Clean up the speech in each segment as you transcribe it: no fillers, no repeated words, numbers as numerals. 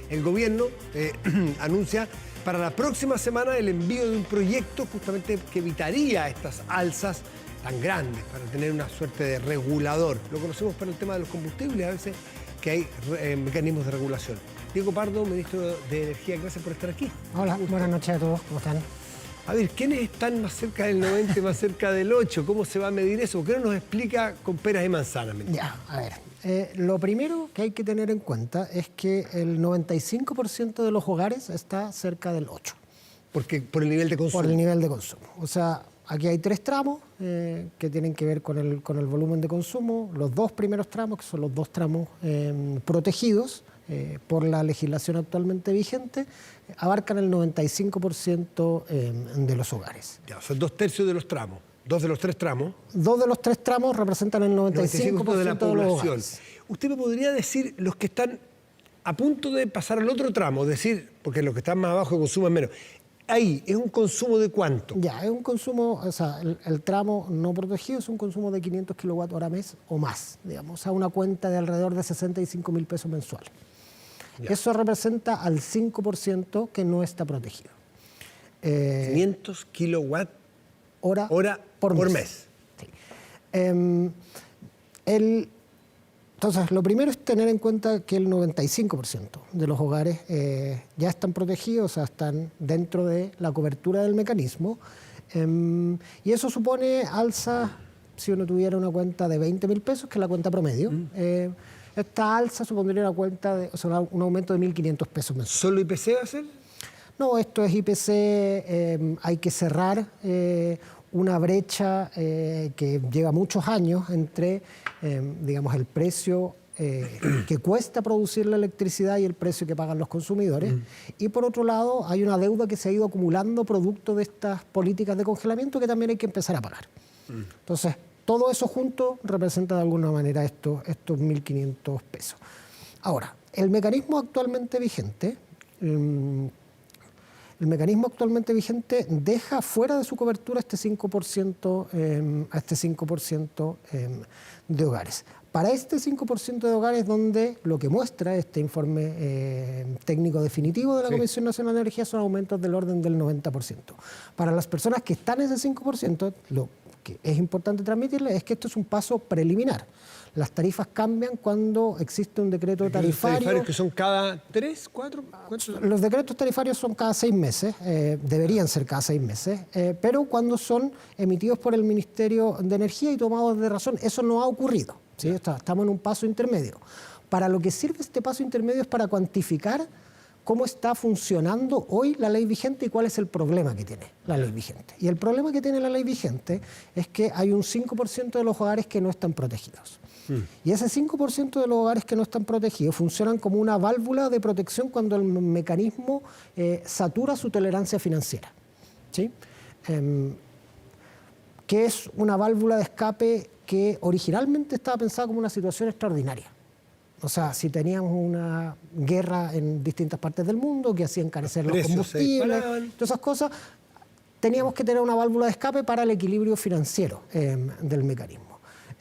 el gobierno anuncia para la próxima semana el envío de un proyecto justamente que evitaría estas alzas tan grandes, para tener una suerte de regulador. Lo conocemos para el tema de los combustibles, a veces que hay mecanismos de regulación. Diego Pardo, ministro de Energía, gracias por estar aquí. Hola, buenas noches a todos, ¿cómo están? A ver, ¿quiénes están más cerca del 90 y más cerca del 8? ¿Cómo se va a medir eso? ¿Qué nos explica con peras y manzanas? Ya, a ver, lo primero que hay que tener en cuenta es que el 95% de los hogares está cerca del 8. Porque, por el nivel de consumo. Por el nivel de consumo. O sea, aquí hay 3 tramos que tienen que ver con el volumen de consumo. Los 2 primeros tramos, que son los 2 tramos protegidos por la legislación actualmente vigente, abarcan el 95% de los hogares. Ya, o sea, 2/3 de los tramos. 2 de los 3 tramos. 2 de los 3 tramos representan el 95% de la población. Hogares. ¿Usted me podría decir los que están a punto de pasar al otro tramo? Es decir, porque los que están más abajo consumen menos. Ahí, ¿es un consumo de cuánto? Ya, es un consumo, o sea, el tramo no protegido es un consumo de 500 kWh mes o más, digamos, a una cuenta de alrededor de 65.000 pesos mensuales. Ya. Eso representa al 5% que no está protegido. 500 kilowatt hora por mes. Sí. Entonces, lo primero es tener en cuenta que el 95% de los hogares ya están protegidos, o sea, están dentro de la cobertura del mecanismo. Y eso supone alza, si uno tuviera una cuenta de 20.000 pesos, que es la cuenta promedio. Esta alza supondría una cuenta de, o sea, un aumento de 1.500 pesos mensuales. ¿Solo IPC va a ser? No, esto es IPC, hay que cerrar una brecha que lleva muchos años entre, digamos, el precio que cuesta producir la electricidad y el precio que pagan los consumidores. Y por otro lado, hay una deuda que se ha ido acumulando producto de estas políticas de congelamiento que también hay que empezar a pagar. Entonces, todo eso junto representa de alguna manera estos 1.500 pesos. Ahora, el mecanismo actualmente vigente... El mecanismo actualmente vigente deja fuera de su cobertura este 5%, a este 5% de hogares. Para este 5% de hogares, donde lo que muestra este informe técnico definitivo de la Comisión Nacional de Energía son aumentos del orden del 90%. Para las personas que están en ese 5%, lo que es importante transmitirles es que esto es un paso preliminar. Las tarifas cambian cuando existe un decreto tarifario. ¿Los tarifarios que son cada 3, 4? Los decretos tarifarios son cada 6 meses, deberían ser cada 6 meses, pero cuando son emitidos por el Ministerio de Energía y tomados de razón, eso no ha ocurrido, ¿sí? Estamos en un paso intermedio. Para lo que sirve este paso intermedio es para cuantificar cómo está funcionando hoy la ley vigente y cuál es el problema que tiene la ley vigente. Y el problema que tiene la ley vigente es que hay un 5% de los hogares que no están protegidos. Y ese 5% de los hogares que no están protegidos funcionan como una válvula de protección cuando el mecanismo satura su tolerancia financiera, ¿sí? Que es una válvula de escape que originalmente estaba pensada como una situación extraordinaria. O sea, si teníamos una guerra en distintas partes del mundo que hacía encarecer los combustibles, todas esas cosas, teníamos que tener una válvula de escape para el equilibrio financiero del mecanismo.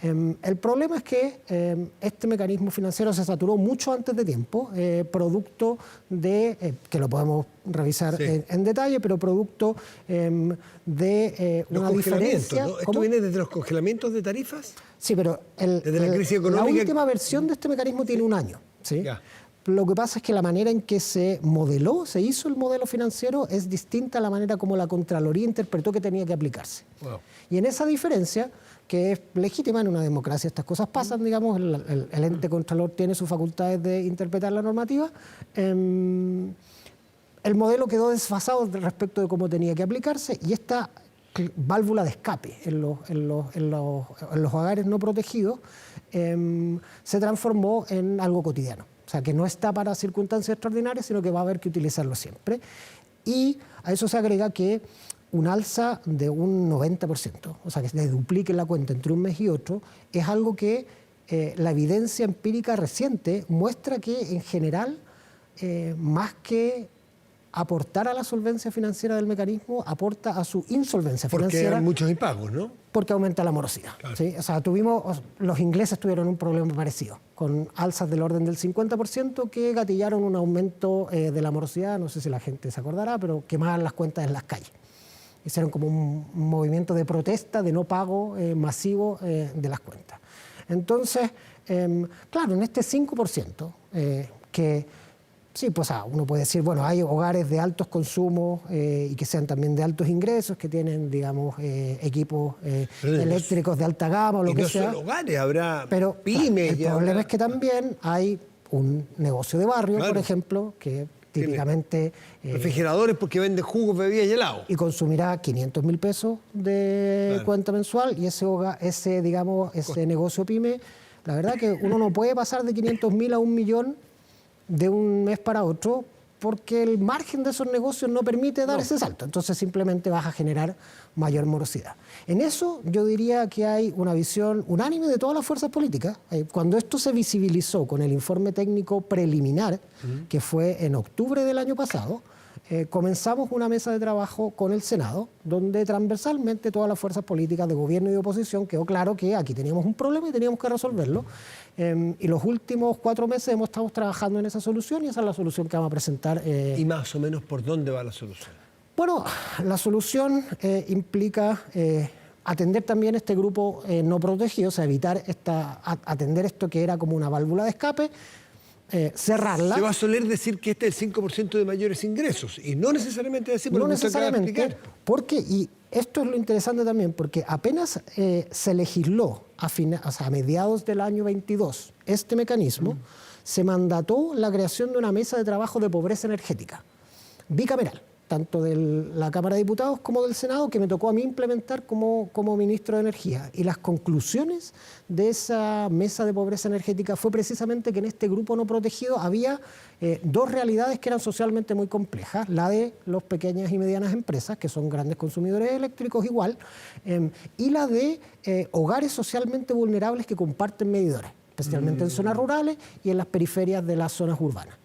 El problema es que este mecanismo financiero se saturó mucho antes de tiempo, producto de, que lo podemos revisar en detalle, pero producto de una diferencia... ¿No? ¿Esto viene desde los congelamientos de tarifas? Sí, pero desde la crisis económica... la última versión de este mecanismo tiene un año, ¿sí? Ya. Lo que pasa es que la manera en que se modeló, se hizo el modelo financiero, es distinta a la manera como la Contraloría interpretó que tenía que aplicarse. Wow. Y en esa diferencia, que es legítima en una democracia, estas cosas pasan, digamos, el ente contralor tiene sus facultades de interpretar la normativa, el modelo quedó desfasado respecto de cómo tenía que aplicarse y esta válvula de escape en los hogares no protegidos se transformó en algo cotidiano. O sea, que no está para circunstancias extraordinarias, sino que va a haber que utilizarlo siempre. Y a eso se agrega que un alza de un 90%, o sea, que se duplique la cuenta entre un mes y otro, es algo que la evidencia empírica reciente muestra que, en general, más que aportar a la solvencia financiera del mecanismo, aporta a su insolvencia financiera. Porque hay muchos impagos, ¿no? Porque aumenta la morosidad. Claro. ¿Sí? O sea, los ingleses tuvieron un problema parecido, con alzas del orden del 50% que gatillaron un aumento de la morosidad, no sé si la gente se acordará, pero quemaban las cuentas en las calles. Hicieron como un movimiento de protesta, de no pago masivo de las cuentas. Entonces, claro, en este 5%, que sí, pues uno puede decir, bueno, hay hogares de altos consumos y que sean también de altos ingresos, que tienen, digamos, equipos eléctricos de alta gama o lo que sea. No solo hogares, habrá pero, pymes. Claro, el problema es que también hay un negocio de barrio, claro, por ejemplo, que típicamente... refrigeradores porque vende jugos, bebidas y helados. Y consumirá 500.000 pesos de cuenta mensual y ese negocio pyme, la verdad que uno no puede pasar de 500.000 a 1 millón de un mes para otro porque el margen de esos negocios no permite dar ese salto. Entonces simplemente vas a generar mayor morosidad. En eso yo diría que hay una visión unánime de todas las fuerzas políticas. Cuando esto se visibilizó con el informe técnico preliminar, que fue en octubre del año pasado, comenzamos una mesa de trabajo con el Senado, donde transversalmente todas las fuerzas políticas de gobierno y de oposición quedó claro que aquí teníamos un problema y teníamos que resolverlo. Y los últimos 4 meses hemos estado trabajando en esa solución y esa es la solución que vamos a presentar. ¿Y más o menos por dónde va la solución? Bueno, la solución implica atender también este grupo no protegido, o sea, atender esto que era como una válvula de escape, cerrarla. Se va a soler decir que este es el 5% de mayores ingresos y no necesariamente decir no necesariamente, porque, y esto es lo interesante también, porque apenas se legisló a mediados del año 22 este mecanismo, se mandató la creación de una mesa de trabajo de pobreza energética, bicameral, tanto de la Cámara de Diputados como del Senado, que me tocó a mí implementar como ministro de Energía. Y las conclusiones de esa mesa de pobreza energética fue precisamente que en este grupo no protegido había 2 realidades que eran socialmente muy complejas. La de las pequeñas y medianas empresas, que son grandes consumidores eléctricos igual, y la de hogares socialmente vulnerables que comparten medidores, especialmente en zonas rurales y en las periferias de las zonas urbanas.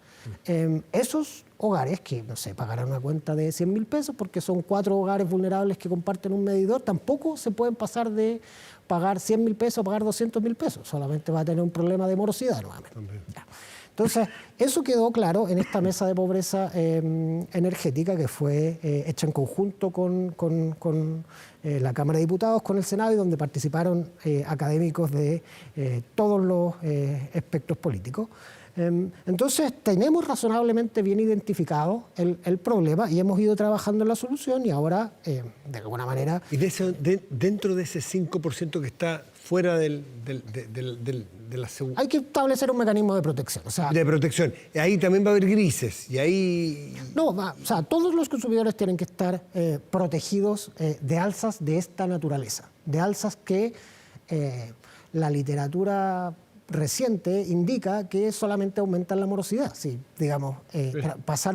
Esos hogares que, no sé, pagarán una cuenta de 100.000 pesos porque son 4 hogares vulnerables que comparten un medidor, tampoco se pueden pasar de pagar 100.000 pesos a pagar 200.000 pesos, solamente va a tener un problema de morosidad nuevamente. Entonces, eso quedó claro en esta mesa de pobreza energética que fue hecha en conjunto con la Cámara de Diputados, con el Senado y donde participaron académicos de todos los espectros políticos. Entonces, tenemos razonablemente bien identificado el problema y hemos ido trabajando en la solución y ahora, de alguna manera... Y dentro de ese 5% que está fuera de la seguridad... Hay que establecer un mecanismo de protección. O sea, de protección. Ahí también va a haber grises y ahí... No, o sea, todos los consumidores tienen que estar protegidos de alzas de esta naturaleza, de alzas que la literatura reciente indica que solamente aumentan la morosidad. Sí, digamos, pasar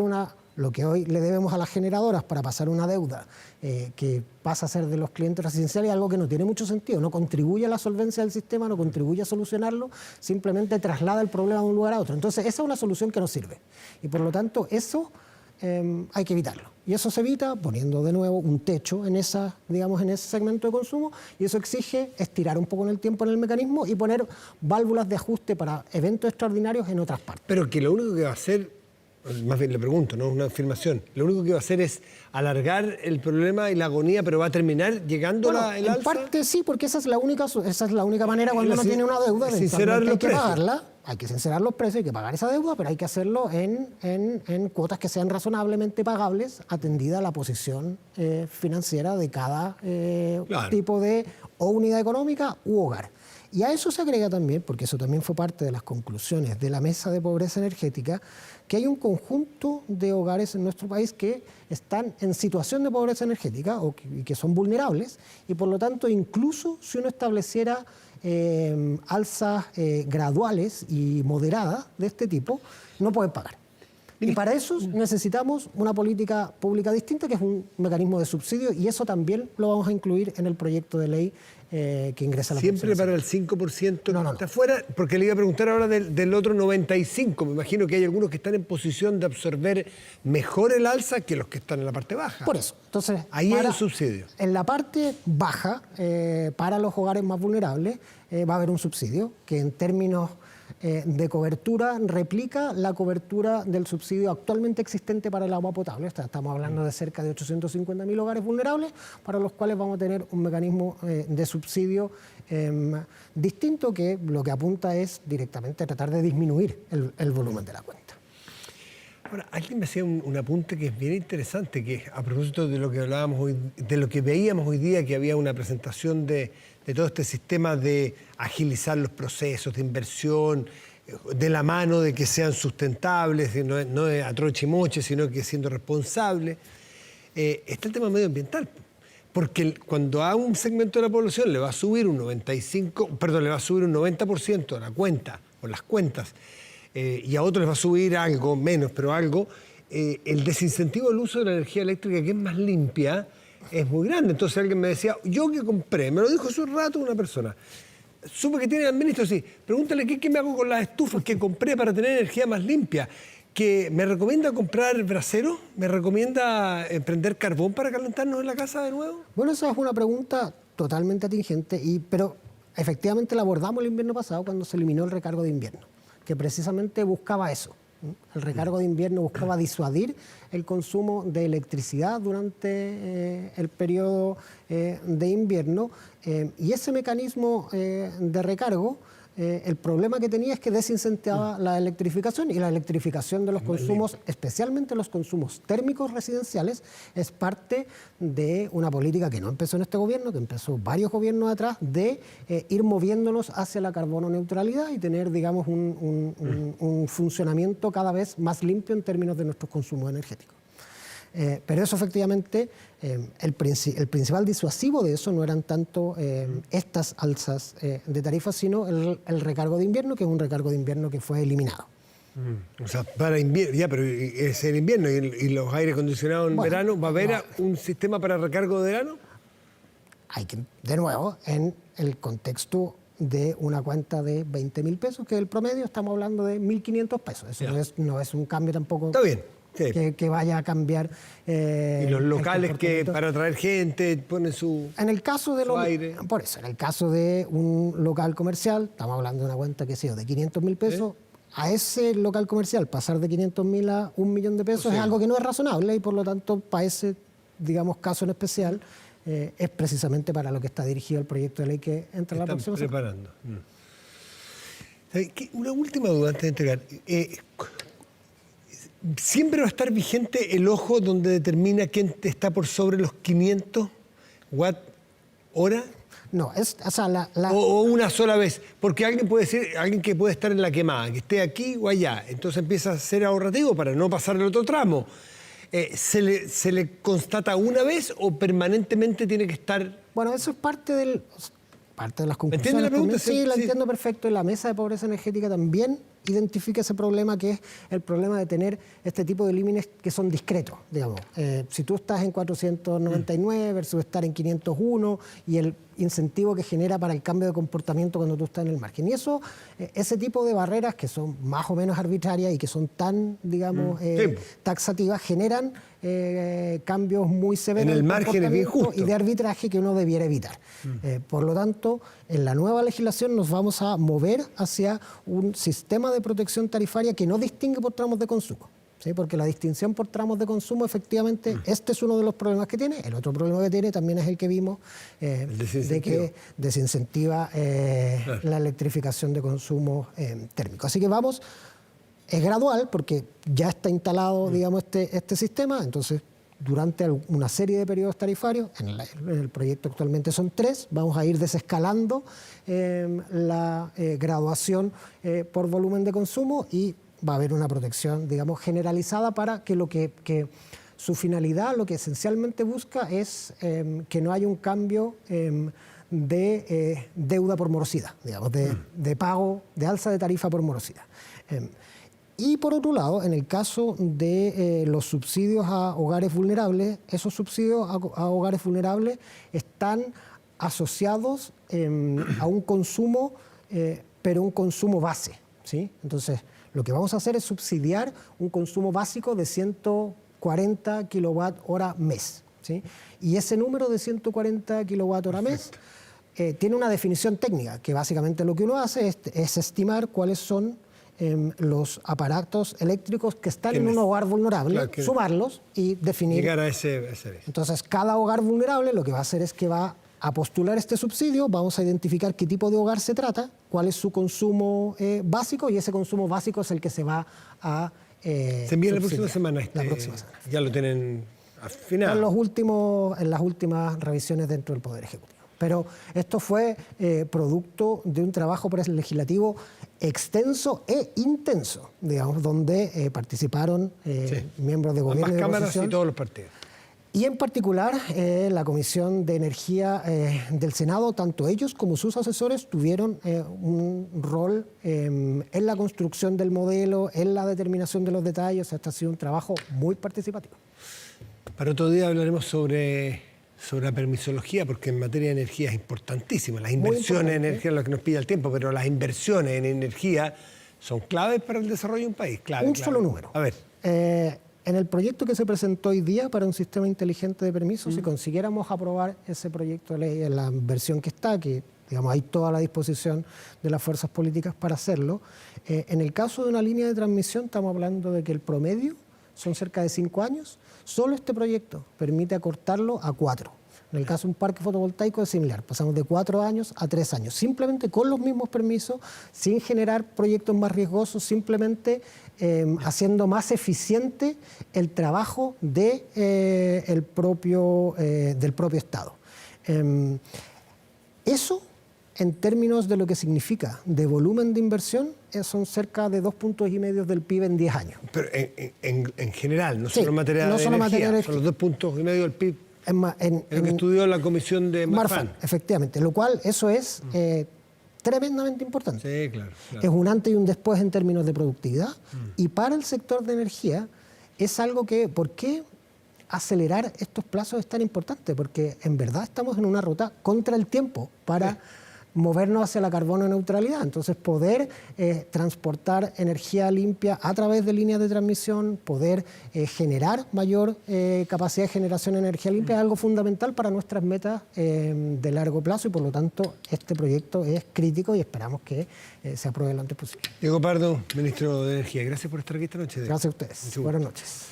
lo que hoy le debemos a las generadoras para pasar una deuda que pasa a ser de los clientes residenciales es algo que no tiene mucho sentido, no contribuye a la solvencia del sistema, no contribuye a solucionarlo, simplemente traslada el problema de un lugar a otro. Entonces, esa es una solución que no sirve. Y por lo tanto, eso hay que evitarlo. Y eso se evita poniendo de nuevo un techo en ese segmento de consumo, y eso exige estirar un poco en el tiempo en el mecanismo y poner válvulas de ajuste para eventos extraordinarios en otras partes. Pero que lo único que va a hacer, más bien le pregunto, no es una afirmación, lo único que va a hacer es alargar el problema y la agonía, pero va a terminar llegando el alza. En parte sí, porque esa es la única manera cuando uno tiene una deuda, sincerar hay que pagarla. Hay que sincerar los precios, hay que pagar esa deuda, pero hay que hacerlo en cuotas que sean razonablemente pagables, atendida la posición financiera de cada tipo de unidad económica u hogar. Y a eso se agrega también, porque eso también fue parte de las conclusiones de la mesa de pobreza energética, que hay un conjunto de hogares en nuestro país que están en situación de pobreza energética y que son vulnerables, y por lo tanto, incluso si uno estableciera alzas graduales y moderadas de este tipo, no pueden pagar. Y para eso necesitamos una política pública distinta, que es un mecanismo de subsidio, y eso también lo vamos a incluir en el proyecto de ley que ingresa a la ¿Siempre para el 5% no, está fuera? Porque le iba a preguntar ahora del otro 95%. Me imagino que hay algunos que están en posición de absorber mejor el alza que los que están en la parte baja. Por eso. Entonces, ahí hay un subsidio. En la parte baja, para los hogares más vulnerables, va a haber un subsidio que en términos de cobertura replica la cobertura del subsidio actualmente existente para el agua potable. Estamos hablando de cerca de 850.000 hogares vulnerables para los cuales vamos a tener un mecanismo de subsidio distinto, que lo que apunta es directamente a tratar de disminuir el volumen de la cuenta. Ahora, alguien me hacía un apunte que es bien interesante, que a propósito de lo que hablábamos hoy, de lo que veíamos hoy día, que había una presentación de todo este sistema de agilizar los procesos de inversión, de la mano de que sean sustentables, no de a troche y moche, sino que siendo responsables. Está el tema medioambiental, porque cuando a un segmento de la población le va a subir un 90% a la cuenta o las cuentas, y a otros les va a subir algo, menos, pero algo, el desincentivo del uso de la energía eléctrica, que es más limpia, es muy grande. Entonces alguien me decía, yo que compré, me lo dijo hace un rato una persona, supe que tiene administro, sí, pregúntale qué me hago con las estufas que compré para tener energía más limpia, que me recomienda comprar brasero, me recomienda prender carbón para calentarnos en la casa de nuevo. Bueno, esa es una pregunta totalmente atingente, pero efectivamente la abordamos el invierno pasado cuando se eliminó el recargo de invierno, que precisamente buscaba eso. El recargo de invierno buscaba disuadir el consumo de electricidad durante el periodo de invierno, y ese mecanismo de recargo, el problema que tenía es que desincentivaba la electrificación, y la electrificación de los consumos, especialmente los consumos térmicos residenciales, es parte de una política que no empezó en este gobierno, que empezó varios gobiernos atrás, de ir moviéndonos hacia la carbono neutralidad y tener, digamos, un funcionamiento cada vez más limpio en términos de nuestros consumos energéticos. Pero eso efectivamente, el principal disuasivo de eso no eran tanto estas alzas de tarifas, sino el recargo de invierno, que es un recargo de invierno que fue eliminado. O sea, para invierno, ya, pero es el invierno y los aire acondicionados en verano, ¿va a haber un sistema para recargo de verano? Hay que, de nuevo, en el contexto de una cuenta de 20.000 pesos, que es el promedio, estamos hablando de 1.500 pesos. Eso no es un cambio tampoco. Está bien. Sí. Que vaya a cambiar. Y los locales que para atraer gente ponen su, en el caso de aire. Por eso, en el caso de un local comercial, estamos hablando de una cuenta que sea de 500.000 pesos. ¿Sí? A ese local comercial pasar de 500.000 a 1.000.000 de pesos es algo que no es razonable, y por lo tanto, para ese, digamos, caso en especial, es precisamente para lo que está dirigido el proyecto de ley que entra la próxima semana. Preparando. Una última duda antes de entregar. ¿Siempre va a estar vigente el ojo donde determina quién está por sobre los 500 watt-hora? No, o una sola vez. Porque alguien puede decir, alguien que puede estar en la quemada, que esté aquí o allá, entonces empieza a ser ahorrativo para no pasar el otro tramo. ¿Se le constata una vez o permanentemente tiene que estar...? Bueno, eso es parte de las conclusiones. ¿Entiende la pregunta? Sí, la entiendo perfecto. Y la mesa de pobreza energética también identifica ese problema, que es el problema de tener este tipo de límites que son discretos, digamos. Si tú estás en 499 versus estar en 501, y el incentivo que genera para el cambio de comportamiento cuando tú estás en el margen. Y eso, ese tipo de barreras que son más o menos arbitrarias y que son tan, digamos, taxativas, generan cambios muy severos en el margen es bien justo, y de arbitraje que uno debiera evitar. Por lo tanto, en la nueva legislación nos vamos a mover hacia un sistema de protección tarifaria que no distingue por tramos de consumo. ¿Sí? Porque la distinción por tramos de consumo, efectivamente, este es uno de los problemas que tiene. El otro problema que tiene también es el que vimos, de que desincentiva la electrificación de consumo térmico. Así que es gradual, porque ya está instalado, digamos, este sistema. Entonces, durante una serie de periodos tarifarios, en el proyecto actualmente son 3, vamos a ir desescalando la graduación por volumen de consumo, y va a haber una protección, digamos, generalizada para que su finalidad, lo que esencialmente busca es que no haya un cambio de deuda por morosidad, digamos, de pago, de alza de tarifa por morosidad. Y por otro lado, en el caso de los subsidios a hogares vulnerables, esos subsidios a hogares vulnerables están asociados a un consumo, pero un consumo base, ¿sí? Entonces, lo que vamos a hacer es subsidiar un consumo básico de 140 kWh mes, ¿sí? Y ese número de 140 kWh mes tiene una definición técnica, que básicamente lo que uno hace es estimar cuáles son los aparatos eléctricos que están en un hogar vulnerable, claro, sumarlos y definir. Llegar a ese. Entonces, cada hogar vulnerable lo que va a hacer es que va a postular este subsidio, vamos a identificar qué tipo de hogar se trata, cuál es su consumo básico, y ese consumo básico es el que se va a se envía la próxima semana. La próxima semana. Ya lo tienen afinado. En las últimas revisiones dentro del Poder Ejecutivo. Pero esto fue producto de un trabajo legislativo extenso e intenso, digamos, donde participaron miembros de gobierno y de cámaras oposición. Y todos los partidos. Y en particular, la Comisión de Energía del Senado, tanto ellos como sus asesores tuvieron un rol en la construcción del modelo, en la determinación de los detalles. Este ha sido un trabajo muy participativo. Para otro día hablaremos sobre la permisología, porque en materia de energía es importantísima. Las inversiones en energía es lo que nos pide el tiempo, pero las inversiones en energía son claves para el desarrollo de un país. Solo número. A ver. En el proyecto que se presentó hoy día para un sistema inteligente de permisos, si consiguiéramos aprobar ese proyecto de ley en la versión que está, que digamos hay toda la disposición de las fuerzas políticas para hacerlo, en el caso de una línea de transmisión estamos hablando de que el promedio son cerca de 5 años. Solo este proyecto permite acortarlo a 4. En el caso de un parque fotovoltaico es similar, pasamos de 4 años a 3 años, simplemente con los mismos permisos, sin generar proyectos más riesgosos, simplemente haciendo más eficiente el trabajo del propio Estado. Eso, en términos de lo que significa de volumen de inversión, son cerca de 2,5 puntos del PIB en 10 años. Pero en general, no solo en materia de energía, son los 2,5 puntos del PIB. En lo que estudió la comisión de Marfan. Efectivamente, lo cual eso es tremendamente importante. Sí, claro. Es un antes y un después en términos de productividad. Y para el sector de energía es algo que, ¿por qué acelerar estos plazos es tan importante? Porque en verdad estamos en una ruta contra el tiempo para movernos hacia la carbono neutralidad. Entonces, poder transportar energía limpia a través de líneas de transmisión, poder generar mayor capacidad de generación de energía limpia es algo fundamental para nuestras metas de largo plazo, y por lo tanto este proyecto es crítico y esperamos que se apruebe lo antes posible. Diego Pardo, ministro de Energía, gracias por estar aquí esta noche. Gracias a ustedes. Buenas noches.